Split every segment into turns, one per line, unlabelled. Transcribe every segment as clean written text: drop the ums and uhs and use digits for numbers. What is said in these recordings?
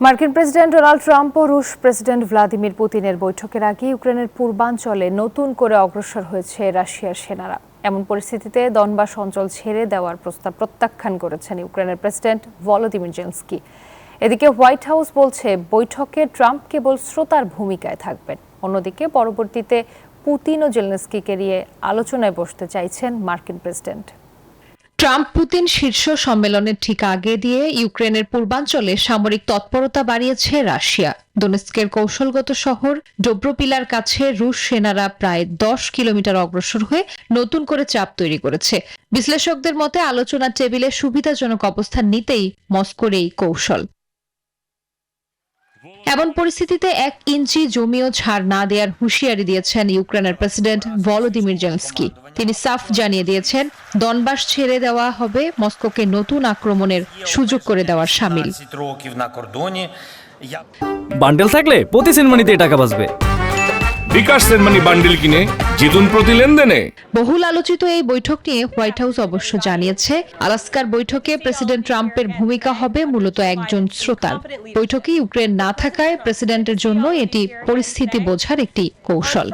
মার্কিন president Donald Trump ও রুশ president Vladimir পুতিনের বৈঠকের আগে ইউক্রেনের পূর্বাঞ্চলে নতুন করে অগ্রসর হয়েছে রাশিয়ার সেনারা। এমন পরিস্থিতিতে দনবাস অঞ্চল ছেড়ে দেওয়ার প্রস্তাব প্রত্যাখ্যান করেছেন ইউক্রেনের প্রেসিডেন্ট ভলোদিমির জেলেনস্কি। এদিকে হোয়াইট হাউস বলছে বৈঠকে ট্রাম্প কেবল শ্রোতার ভূমিকায় থাকবেন। অন্যদিকে পরবর্তীতে পুতিন ও জেলেনস্কিকে নিয়ে আলোচনায় বসতে চাইছেন মার্কিন প্রেসিডেন্ট। ট্রাম্প পুতিন শীর্ষ সম্মেলনের ঠিক আগে দিয়ে ইউক্রেনের পূর্বাঞ্চলে সামরিক তৎপরতা বাড়িয়েছে রাশিয়া। দোনেৎস্কের কৌশলগত শহর ডোব্রোপিলার কাছে রুশ সেনারা প্রায় 10 কিলোমিটার অগ্রসর হয়ে নতুন করে চাপ তৈরি করেছে। বিশ্লেষকদের মতে আলোচনার টেবিলে সুবিধাজনক অবস্থান নিতেই মস্কোর এই কৌশল। এমন পরিস্থিতিতে 1 ইঞ্চি জমিও ছাড় না দেওয়ার হুঁশিয়ারি দিয়েছেন ইউক্রেনের প্রেসিডেন্ট ভলোদিমির জেলেনস্কি। তিনি সাফ জানিয়ে দিয়েছেন দনবাস ছেড়ে দেওয়া হবে মস্কোকে নতুন আক্রমণের সুযোগ করে দেওয়ার শামিল।
বান্ডেল থাকলে প্রতি সেনমানিতে টাকা বাঁচবে।
বিকাশ সেনমানি বান্ডেল কিনে জিতুন প্রতি লেনদেনে।
বহুল আলোচিত এই বৈঠক নিয়ে হোয়াইট হাউস অবশ্য জানিয়েছে আলাস্কার বৈঠকে প্রেসিডেন্ট ট্রাম্পের ভূমিকা হবে মূলত একজন শ্রোতার। বৈঠকে ইউক্রেন না থাকায় প্রেসিডেন্টের জন্য এটি পরিস্থিতি বোঝার একটি কৌশল।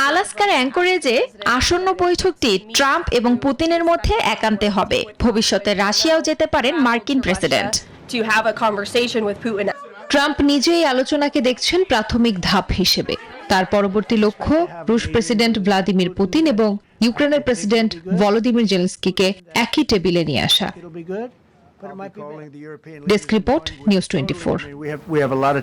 আলাস্কার অ্যাঙ্করেজে আসন্ন বৈঠকটি ট্রাম্প এবং পুতিনের মধ্যে একান্তে হবে। ভবিষ্যতে রাশিয়াও যেতে পারেন মার্কিন প্রেসিডেন্ট।
ট্রাম্প নিজেই আলোচনাকে দেখছেন প্রাথমিক ধাপ হিসেবে। তার পরবর্তী লক্ষ্য রুশ প্রেসিডেন্ট ভ্লাদিমির পুতিন এবং ইউক্রেনের প্রেসিডেন্ট ভলোদিমির জেলেনস্কিকে একই টেবিলে নিয়ে আসা। Desk report, news 24।